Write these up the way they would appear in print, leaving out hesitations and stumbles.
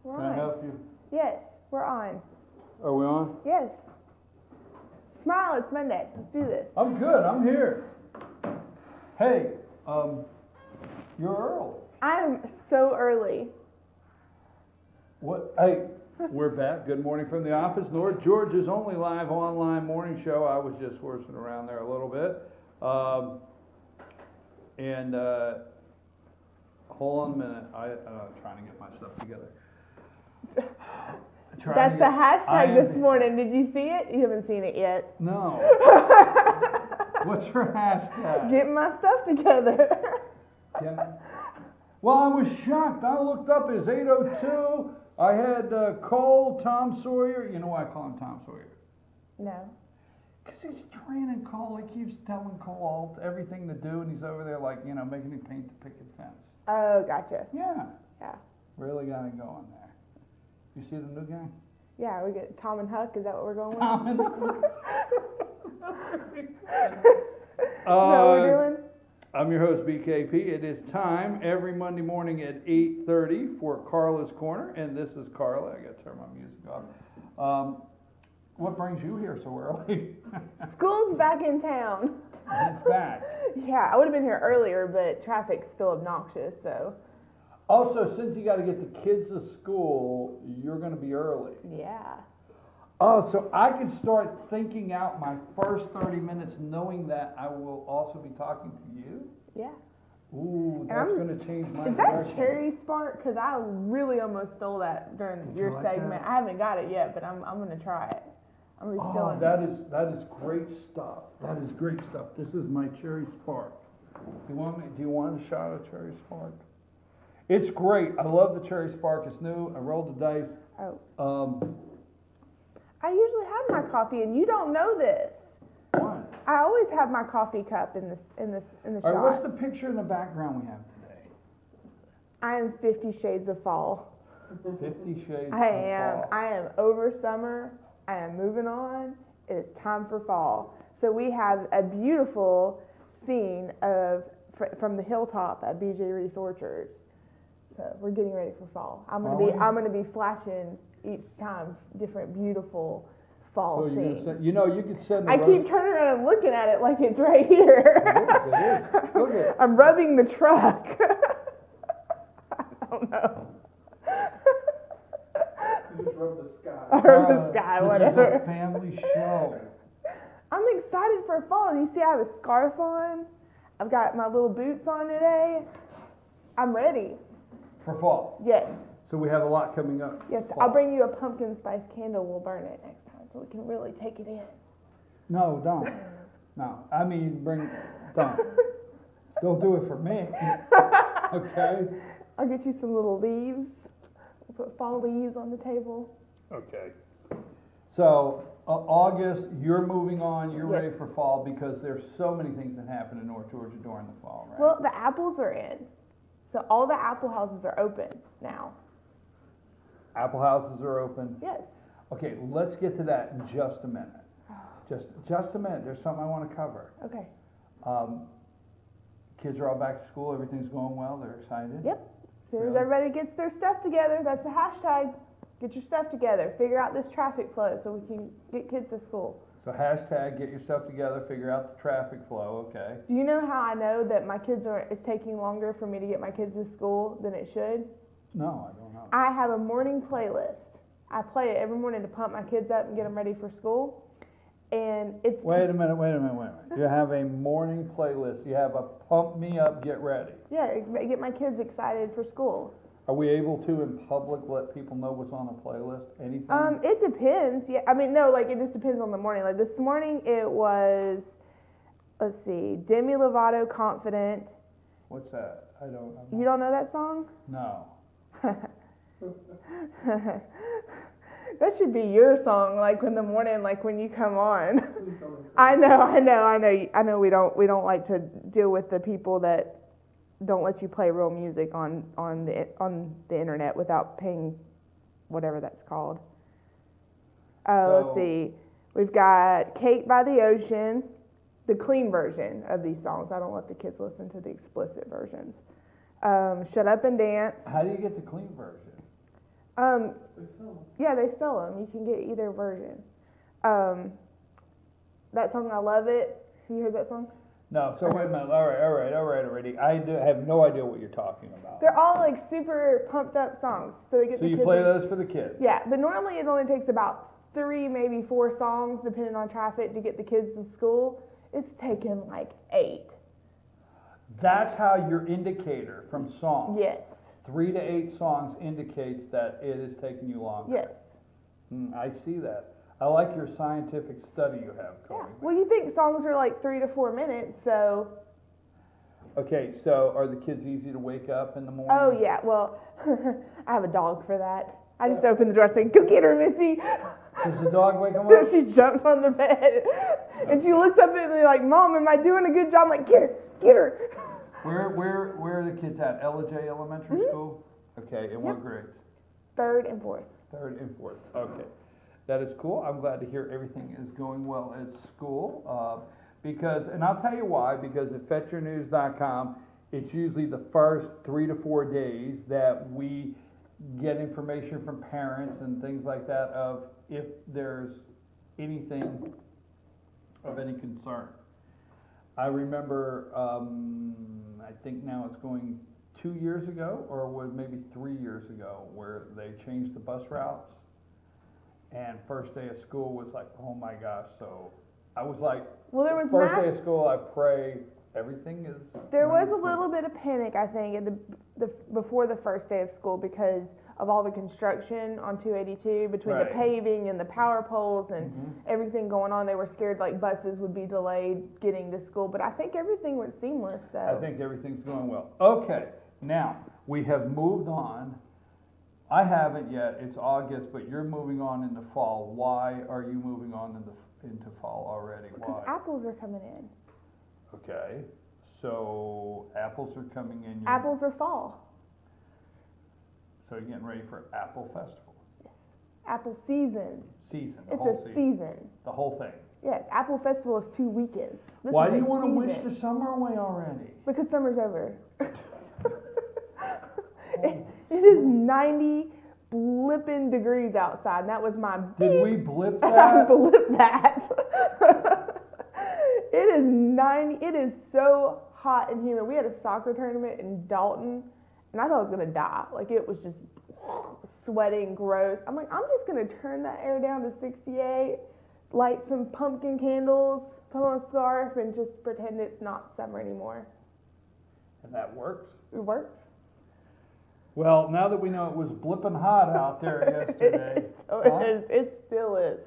We're Can I on. help you? Yes, we're on. Are we on? Yes. Smile, it's Monday. Let's do this. I'm good. I'm here. Hey, you're early. I'm so early. What? Hey, we're back. Good morning from the office. North Georgia's only live online morning show. I was just horsing around there a little bit. Hold on a minute. I'm trying to get my stuff together. That's the hashtag this morning. Did you see it? You haven't seen it yet. No. What's your hashtag? Getting my stuff together. Well, I was shocked. I looked up as 8:02. I had Cole, Tom Sawyer. You know why I call him Tom Sawyer? No. Because he's training Cole. He keeps telling Cole everything to do, and he's over there like, making him paint the picket fence. Oh, gotcha. Yeah. Yeah. Really got it going there. You see the new guy? Yeah, we get Tom and Huck. Is that what we're going with? Tom and Is that what we're doing? I'm your host, BKP. It is time every Monday morning at 8:30 for Karla's Corner, and this is Karla. I got to turn my music off. What brings you here so early? School's back in town. It's back. Yeah, I would have been here earlier, but traffic's still obnoxious, so. Also, since you got to get the kids to school, you're going to be early. Yeah. Oh, so I can start thinking out my first 30 minutes knowing that I will also be talking to you? Yeah. Ooh, that's going to change my Is direction. that Cherry Spark? Because I really almost stole that during your like segment. that? I haven't got it yet, but I'm going to try it. I'm going to be stealing it. that is great stuff. That is great stuff. This is my Cherry Spark. Do you want a shot of Cherry Spark? It's great. I love the Cherry Spark. It's new. I rolled the dice. Oh. I usually have my coffee, and you don't know this. What? I always have my coffee cup in the All shot. right, what's the picture in the background we have today? I am 50 Shades of Fall. 50 Shades I of am. Fall. I am over summer. I am moving on. It is time for fall. So we have a beautiful scene from the hilltop at BJ Reese Orchards. So we're getting ready for fall. I'm gonna be flashing each time different beautiful fall scenes. You could send. I keep turning around and looking at it like it's right here. It is. Look at it. I'm rubbing the truck. I don't know. You just rub the sky. I rub the sky, whatever. This is a family show. I'm excited for fall. You see, I have a scarf on. I've got my little boots on today. I'm ready. For fall. Yes. So we have a lot coming up. Yes. Fall. I'll bring you a pumpkin spice candle. We'll burn it next time so we can really take it in. No, don't. No. I mean, don't. Don't do it for me. Okay? I'll get you some little leaves. We'll put fall leaves on the table. Okay. So, August, you're moving on. You're Yes. ready for fall because there's so many things that happen in North Georgia during the fall, right? Well, the apples are in. So all the apple houses are open now. Apple houses are open. Yes. Okay, let's get to that in just a minute. Just a minute. There's something I want to cover. Okay. Kids are all back to school. Everything's going well. They're excited. Yep. As soon as Really? everybody gets their stuff together, that's the hashtag. Get your stuff together. Figure out this traffic flow so we can get kids to school. So hashtag get your stuff together. Figure out the traffic flow. Okay. Do you know how I know that it's taking longer for me to get my kids to school than it should? No, I don't know. I have a morning playlist. I play it every morning to pump my kids up and get them ready for school. And it's Wait a minute. You have a morning playlist. You have a pump me up, get ready. yeah, get my kids excited for school. Are we able to, in public, let people know what's on the playlist? Anything? It depends. Yeah, I mean, no, like it just depends on the morning. Like this morning, it was, let's see, Demi Lovato, Confident. What's that? I don't know. You don't know that song? No. That should be your song, like in the morning, like when you come on. I know. We don't like to deal with the people that don't let you play real music on the internet without paying whatever that's called. Let's see. We've got Cake by the Ocean, the clean version of these songs. I don't let the kids listen to the explicit versions. Shut Up and Dance. How do you get the clean version? Um, yeah, they sell them. You can get either version. Um, that song, I Love It. Have you heard that song? No, so wait a minute. All right, already. Have no idea what you're talking about. They're all like super pumped up songs. So they get So the you kids play in- those for the kids? Yeah, but normally it only takes about 3, maybe 4 songs, depending on traffic, to get the kids to school. It's taken like 8. That's how your indicator from songs. Yes. 3 to 8 songs indicates that it is taking you longer. Yes. I see that. I like your scientific study you have, Yeah. Cody. Well, you think songs are like 3 to 4 minutes, so. Okay, so are the kids easy to wake up in the morning? Oh yeah. Well, I have a dog for that. I just open the door and say, "Go get her, Missy." Does the dog wake them up? She jumps on the bed, and she looks up at me like, "Mom, am I doing a good job?" I'm like, "Get her, get her." Where are the kids at? Ella-J Elementary School? Okay, in what grades? 3rd and 4th. 3rd and 4th. Okay, that is cool. I'm glad to hear everything is going well at school. And I'll tell you why, because at fetchernews.com, it's usually the first 3 to 4 days that we get information from parents and things like that of if there's anything of any concern. I remember, I think now it's going 2 years ago, or was maybe 3 years ago, where they changed the bus routes. And first day of school was like, oh my gosh. So I was like, Well, there was first mass. day of school, I pray everything is. There was a little bit of panic, I think, at before the first day of school because of all the construction on 282 between the Right. paving and the power poles and Mhm. everything going on. They were scared like buses would be delayed getting to school, but I think everything went seamless. So I think everything's going well. Okay, now we have moved on. I haven't yet. It's August, but you're moving on into fall. Why are you moving on into fall already? because Why? apples are coming in. Okay, so apples are coming in. Apples are fall. So you're getting ready for Apple Festival Apple season. season, the It's whole a season, season. the whole thing. Yes, Apple Festival is 2 weekends. This Why is do you a want to wish season. the summer away already? Because summer's over. It is 90 blipping degrees outside, and that was my Did we blip I that? blipped that. It is 90. It is so hot and humid. We had a soccer tournament in Dalton, and I thought I was gonna die. Like it was just sweating, gross. I'm like, I'm just gonna turn that air down to 68, light some pumpkin candles, put on a scarf, and just pretend it's not summer anymore. And that works. It works. Well, now that we know it was blipping hot out there yesterday. It still huh? is. It still is.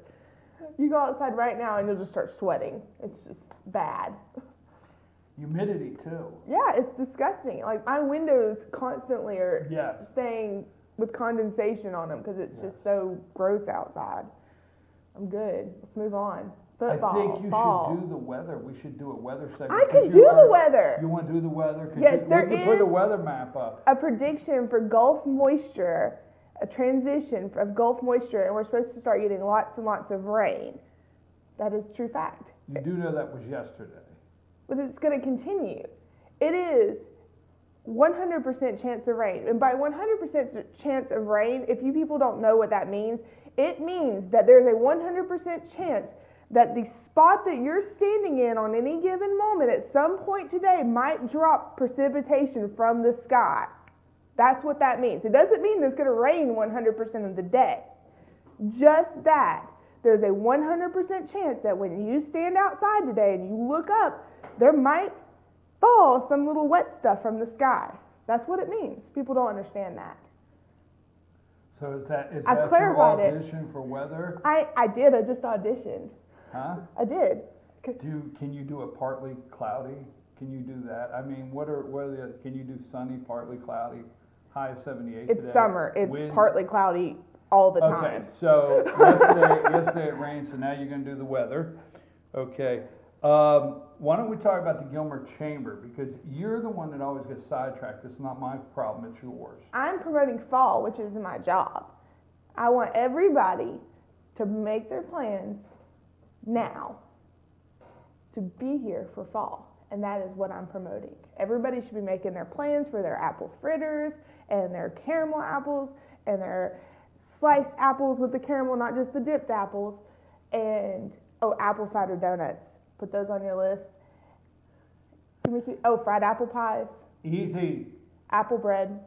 You go outside right now and you'll just start sweating. It's just bad. Humidity too. Yeah, it's disgusting. Like my windows constantly are Yes. staying with condensation on them because it's just so gross outside. I'm good. Let's move on. Football. I think you fall. should do the weather. We should do a weather segment. I 'cause could you do the are- weather. You want to do the weather? 'Cause Yes, we there could put a is- weather map up. A prediction for Gulf moisture, a transition of Gulf moisture, and we're supposed to start getting lots and lots of rain. That is true fact. You do know that was yesterday. But it's going to continue. It is 100% chance of rain. And by 100% chance of rain, if you people don't know what that means, it means that there's a 100% chance that the spot that you're standing in on any given moment at some point today might drop precipitation from the sky. That's what that means. It doesn't mean it's going to rain 100% of the day. Just that. There's a 100% chance that when you stand outside today and you look up, there might fall some little wet stuff from the sky. That's what it means. People don't understand that. So is that I've your clarified it. audition for weather? I did. I just auditioned. Huh? I did. Can you do a partly cloudy? Can you do that? I mean, can you do sunny, partly cloudy, high of 78 It's today? summer. It's Winds- partly cloudy all the Okay, time. so yesterday it rained, so now you're gonna do the weather. Okay, why don't we talk about the Gilmer Chamber, because you're the one that always gets sidetracked. It's not my problem, it's yours. I'm promoting fall, which is my job. I want everybody to make their plans now to be here for fall, and that is what I'm promoting. Everybody should be making their plans for their apple fritters and their caramel apples and their sliced apples with the caramel, not just the dipped apples, and apple cider donuts. Put those on your list. Fried apple pies. Easy. Apple bread.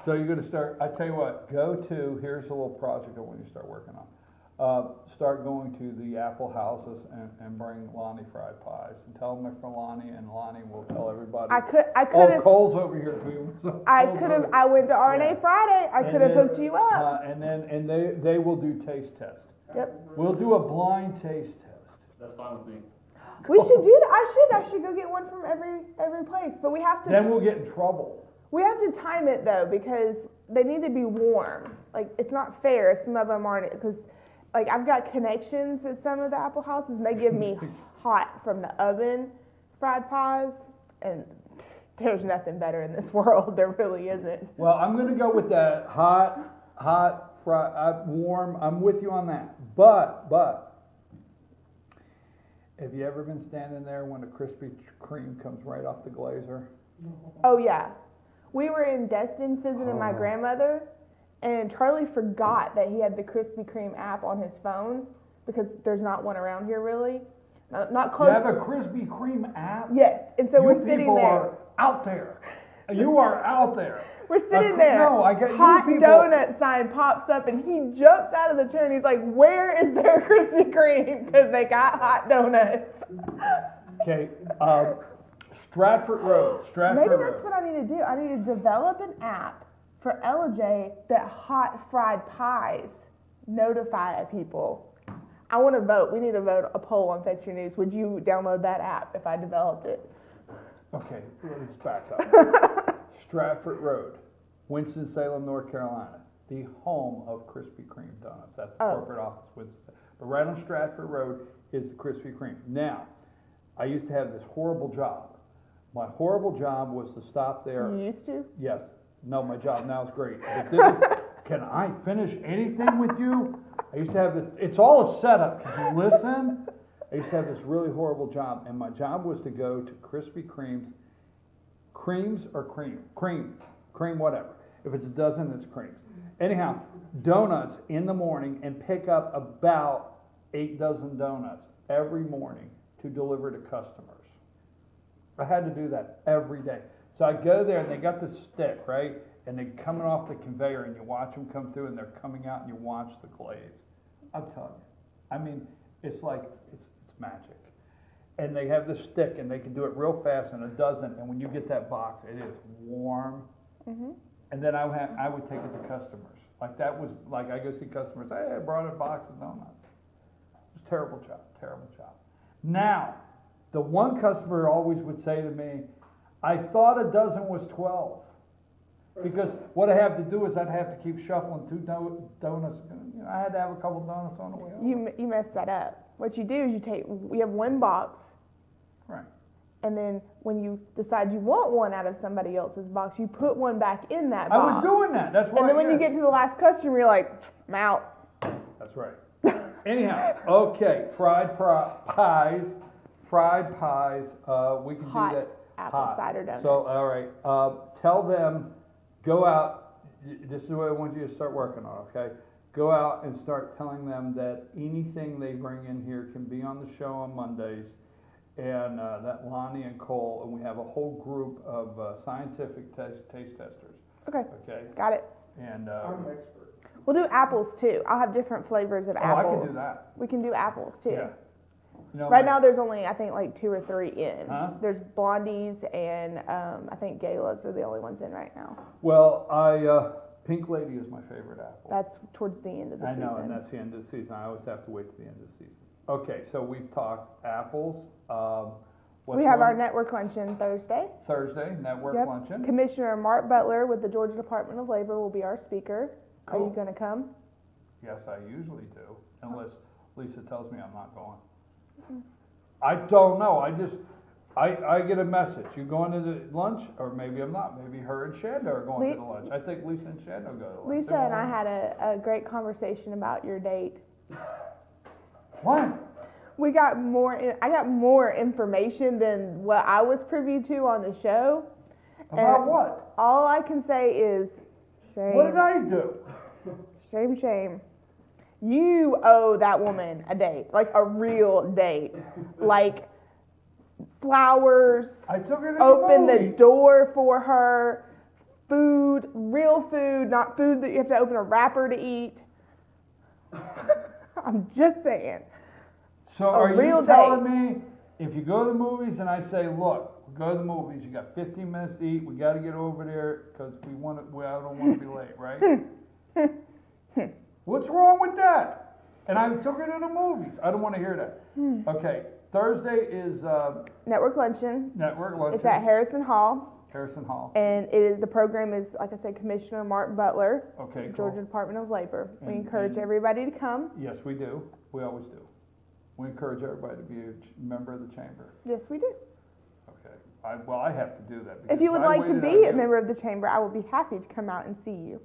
So you're gonna start, I tell you what, here's a little project I want you to start working on. Start going to the apple houses and bring Lonnie fried pies, and tell them they're for Lonnie, and Lonnie will tell everybody. I could Oh, have. Cole's over here too. I could have. I went to RNA Friday. I could have hooked you up. And they will do taste test. Yep. We'll do a blind taste test. That's fine with me. We should do that. I should go get one from every place, but we have to. Then we'll get in trouble. We have to time it though, because they need to be warm. Like, it's not fair if some of them aren't, because like I've got connections at some of the apple houses, and they give me hot from the oven fried pies, and there's nothing better in this world. There really isn't. Well, I'm gonna go with that hot fried, warm. I'm with you on that. But have you ever been standing there when the Krispy Kreme comes right off the glazer? Oh yeah. We were in Destin visiting my grandmother, and Charlie forgot that he had the Krispy Kreme app on his phone, because there's not one around here really. Not close. You have a Krispy Kreme app? Yes, and so we're sitting people there. Are out there. You are out there. We're sitting there. No, I get Hot you people. donut sign pops up, and he jumps out of the chair, and he's like, "Where is their Krispy Kreme?" Because they got hot donuts. Okay. Stratford Road. Maybe that's what I need to do. I need to develop an app for LJ that hot fried pies notify people. I want to vote. We need to vote a poll on Fetch Your News. Would you download that app if I developed it? Okay, let's back up. Stratford Road, Winston-Salem, North Carolina, the home of Krispy Kreme donuts. That's the corporate office, Winston-Salem. But right on Stratford Road is the Krispy Kreme. Now, I used to have this horrible job. My horrible job was to stop there. You used to? Yes. No, my job now is great. But can I finish anything with you? I used to have this, it's all a setup. Can you listen? I used to have this really horrible job, and my job was to go to Krispy Kreme's, creams or cream? Cream, whatever. If it's a dozen, it's creams. Anyhow, donuts in the morning, and pick up about 8 dozen donuts every morning to deliver to customers. I had to do that every day. So I go there, and they got this stick, right? And they're coming off the conveyor, and you watch them come through, and they're coming out, and you watch the glaze. I'm telling you. I mean, it's like, it's magic. And they have this stick, and they can do it real fast in a dozen, and when you get that box, it is warm. Mm-hmm. And then I would take it to customers. Like, that was, like, I go see customers, hey, I brought a box of donuts. It was a terrible job. Now, the one customer always would say to me, I thought a dozen was 12. Because what I have to do is I'd have to keep shuffling 2 donuts. You know, I had to have a couple donuts on the way home. You messed that up. What you do is you have one box. Right. And then when you decide you want one out of somebody else's box, you put one back in that box. I was doing that. That's why. And then when you get to the last customer, you're like, I'm out. That's right. Anyhow, okay, fried pies. We can Hot do that. apple cider donuts. So, all right. Tell them, go out. This is what I want you to start working on. Okay. Go out and start telling them that anything they bring in here can be on the show on Mondays. And that Lonnie and Cole, and we have a whole group of scientific taste testers. Okay. Okay. Got it. And I'm an expert. We'll do apples too. I'll have different flavors of apples. I can do that. We can do apples too. Yeah. You know, Right now there's only, I think, like 2 or 3 in. Huh? There's Blondies and I think Galas are the only ones in right now. Well, Pink Lady is my favorite apple. That's towards the end of the season. I know, and that's the end of the season. I always have to wait to the end of the season. Okay, so we've talked apples. We have our network luncheon Thursday. Thursday, network Yep. luncheon. Commissioner Mark Butler with the Georgia Department of Labor will be our speaker. Are Cool. you going to come? Yes, I usually do, unless Lisa tells me I'm not going. I don't know. I get a message. You going to the lunch? Or maybe I'm not. Maybe her and Shanda are going to the lunch. I think Lisa and Shanda go to lunch. Lisa and I had a great conversation about your date. What? I got more information than what I was privy to on the show. About And what? All I can say is shame. What did I do? Shame, shame. You owe that woman a date, like a real date. Like flowers, I took her to open the the movie. door for her, food, real food, not food that you have to open a wrapper to eat. I'm just saying. So are real you telling date. me if you go to the movies and I say, look, we go to the movies, you got 15 minutes to eat, we got to get over there because I don't want to be late, right? What's wrong with that? And I took her to the movies. I don't want to hear that. Okay, Thursday is Network luncheon. network luncheon. It's at Harrison Hall. Harrison Hall. And the program is, like I said, Commissioner Mark Butler, Okay, cool. Georgia Department of Labor. We And- encourage and- everybody to come. Yes, we do. We always do. We encourage everybody to be a member of the chamber. Yes, we do. Okay. I have to do that. If because you would I like to waited on be a you. member of the chamber, I will be happy to come out and see you.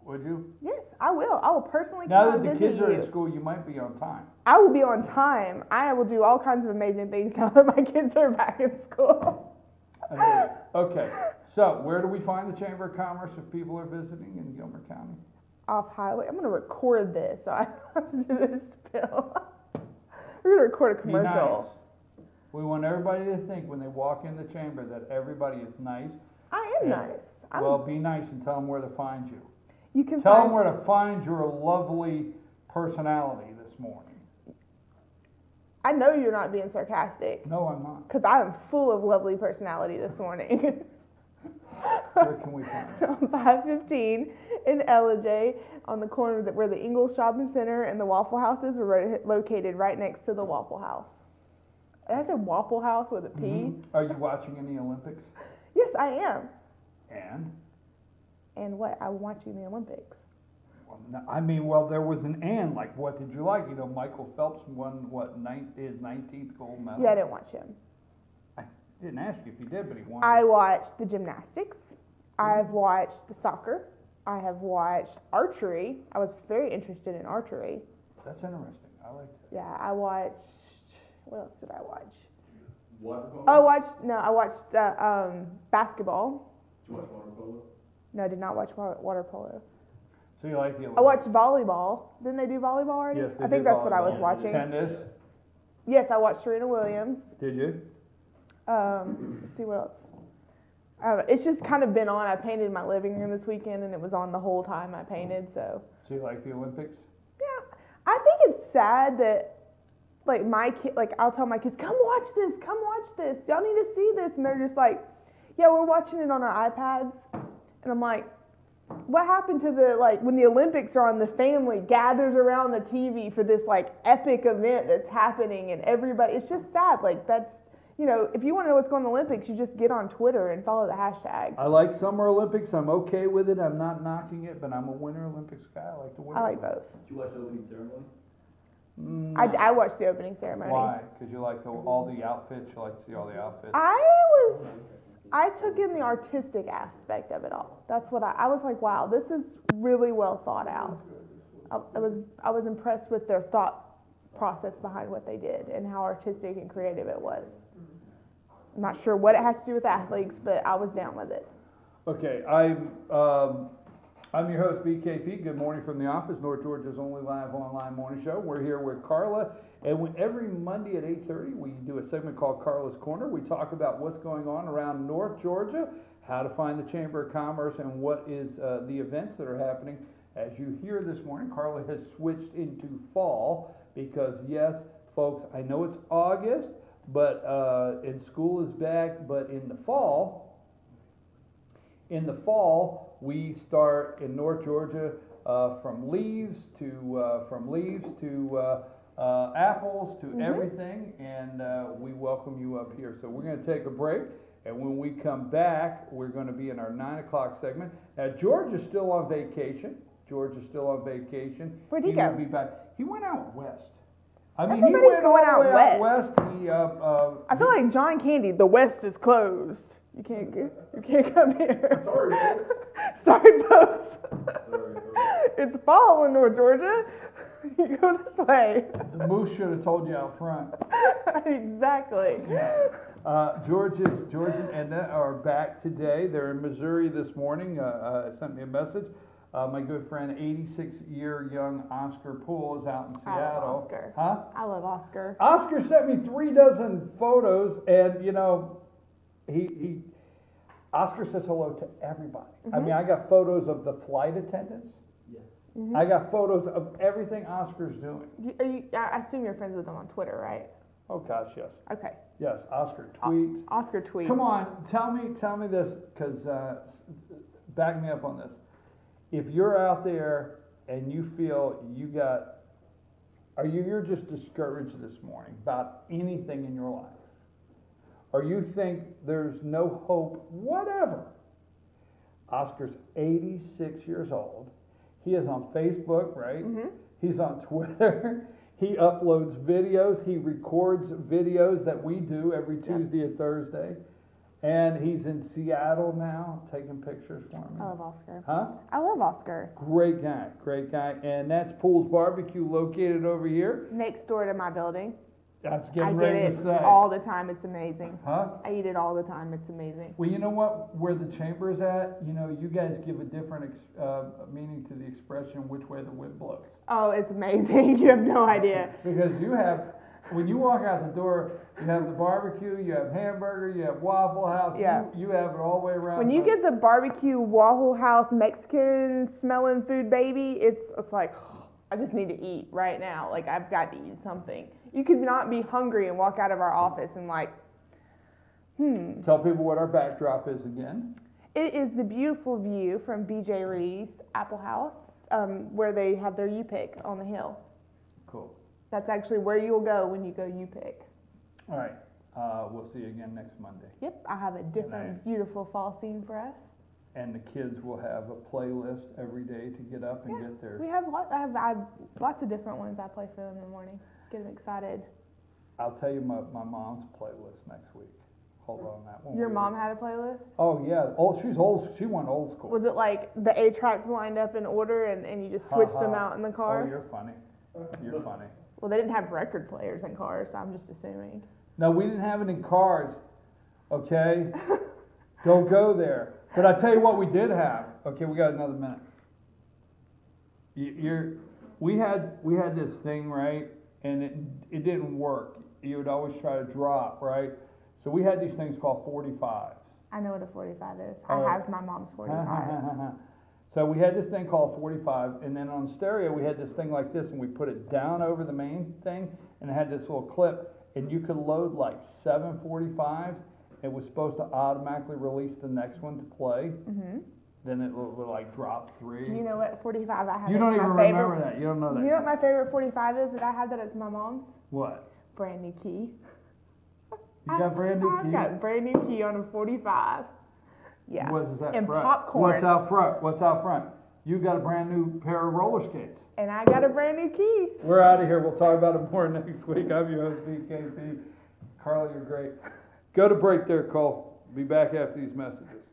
Would you? Yes, I will. I will personally Now come that out the and visit kids are you. in school, you might be on time. I will be on time. I will do all kinds of amazing things now that my kids are back in school. Okay, so where do we find the Chamber of Commerce if people are visiting in Gilmer County? Off highway. I'm going to record this so I don't have to do this spill. We're going to record a Be commercial. nice. We want everybody to think when they walk in the chamber that everybody is nice. I am Yeah. nice. Well, be nice and tell them where to find you. You can Tell find them where to find your lovely personality this morning. I know you're not being sarcastic No, I'm not. because I am full of lovely personality this morning. Where can we find you? On 515 in Ellijay, on the corner where the Ingalls Shopping Center and the Waffle House is, we're located right next to the Waffle House. And I said Waffle House with a P. Mhm. Are you watching any Olympics? Yes, I am. And? And what? I'm watching the Olympics. Well, no, I mean, well, there was an and, like, what did you like? You know, Michael Phelps won, his 19th gold medal? Yeah, I didn't watch him. I didn't ask you if he did, but he won. I watched the gymnastics. I've watched the soccer. I have watched archery. I was very interested in archery. That's interesting. I like that. Yeah, I watched. What else did I watch? Water polo? Oh, I watched basketball. Did you watch water polo? No, I did not watch water polo. So you like the Olympics? I watched volleyball. Didn't they do volleyball already? Yes, they I think did that's what I was volleyball. watching. Tennis? Yes, I watched Serena Williams. Did you? Let's see what else. I don't know. It's just kind of been on. I painted my living room this weekend, and it was on the whole time I painted. So So you like the Olympics? yeah, I think it's sad that like my kid, like I'll tell my kids, come watch this, y'all need to see this, and they're just like, yeah, we're watching it on our iPads, and I'm like, what happened to the, like, when the Olympics are on, the family gathers around the TV for this like epic event that's happening, and everybody, it's just sad. Like that's, you know, if you want to know what's going on in the Olympics, you just get on Twitter and follow the hashtag. I like Summer Olympics. I'm okay with it. I'm not knocking it, but I'm a Winter Olympics guy. I like the Winter I like Olympics. both. Did you watch the opening ceremony? I watched the opening ceremony. Why? Because you like all the outfits. You like to see all the outfits. I took in the artistic aspect of it all. That's what I was like, wow, this is really well thought out. I was impressed with their thought process behind what they did and how artistic and creative it was. I'm not sure what it has to do with athletes, but I was down with it. Okay, I'm your host, BKP. Good morning from the office, North Georgia's only live online morning show. We're here with Karla, and every Monday at 8:30, we do a segment called Karla's Corner. We talk about what's going on around North Georgia, how to find the Chamber of Commerce, and what is the events that are happening. As you hear this morning, Karla has switched into fall because, yes, folks, I know it's August, but and school is back, but in the fall, we start in North Georgia from leaves to apples to everything, and we welcome you up here. So we're going to take a break, and when we come back, we're going to be in our 9 o'clock segment. Now, George is still on vacation. Where'd he will go? be back. He went out west. I mean, Everybody's he went going all the way out west. He, I feel like John Candy, the West is closed. You can't come here. Sorry, folks. Sorry, folks. Sorry. It's fall in North Georgia. You go this way. the moose should have told you out front. Exactly. George and Edna are back today. They're in Missouri this morning. Sent me a message. My good friend, 86-year young Oscar Poole is out in I love Seattle. Oscar. Huh? I love Oscar. Oscar sent me 36 photos, and Oscar says hello to everybody. I mean, I got photos of the flight attendants. Yes. I got photos of everything Oscar's doing. I assume you're friends with him on Twitter, right? Oh gosh, yes. Okay. Yes, Oscar tweets. Oscar tweets. Come on, tell me this, because back me up on this. If you're out there and you feel you're just discouraged this morning about anything in your life, or you think there's no hope, whatever. Oscar's 86 years old. He is on Facebook, right? He's on Twitter. He uploads videos. He records videos that we do every Tuesday and Thursday. And he's in Seattle now, taking pictures for me. I love Oscar. Huh? I love Oscar. Great guy, great guy. And that's Poole's Barbecue, located over here. Next door to my building. That's I getting get ready it to say. all the time. It's amazing. Huh? I eat it all the time. It's amazing. Well, you know what? Where the chamber is at, you guys give a different meaning to the expression, which way the wind blows. Oh, it's amazing. You have no idea. Because when you walk out the door, you have the barbecue, you have hamburger, you have Waffle House, Yeah. you have it all the way around. When you get the barbecue Waffle House Mexican smelling food, baby, it's like, I just need to eat right now. Like, I've got to eat something. You could not be hungry and walk out of our office and Tell people what our backdrop is again. It is the beautiful view from BJ Ree's Apple House, where they have their U-Pick on the hill. Cool. That's actually where you'll go when you go U-Pick. All right. We'll see you again next Monday. Yep, I have a different, beautiful fall scene for us. And the kids will have a playlist every day to get up and get their... We have I have lots of different ones I play for them in the morning. Get them excited. I'll tell you my mom's playlist next week. Hold on that one. Your mom had a playlist? Oh yeah. She's old. She went old school. Was it like the A tracks lined up in order and you just switched them out in the car? Oh, you're funny. You're funny. Well, they didn't have record players in cars, so I'm just assuming. No, we didn't have it in cars. Okay. Don't go there. But I tell you what, we did have. Okay, we got another minute. We had this thing, right, and it didn't work. You would always try to drop, right? So we had these things called 45s. I know what a 45 is. Oh. I have my mom's 45s. So we had this thing called 45, and then on stereo we had this thing like this, and we put it down over the main thing, and it had this little clip, and you could load like 7 45s. It was supposed to automatically release the next one to play. Then it would like drop 3. Do you know what 45 I have? You don't even remember that. You don't know that. You know what my favorite 45 is that I have that it's my mom's? What? Brand new key. You got brand new key? I've got brand new key on a 45. Yeah. What is that and front? popcorn. What's out front? What's out front? You got a brand new pair of roller skates. And I got a brand new key. We're out of here. We'll talk about it more next week. I'm your host, BKP. Karala, you're great. Go to break there, Cole. Be back after these messages.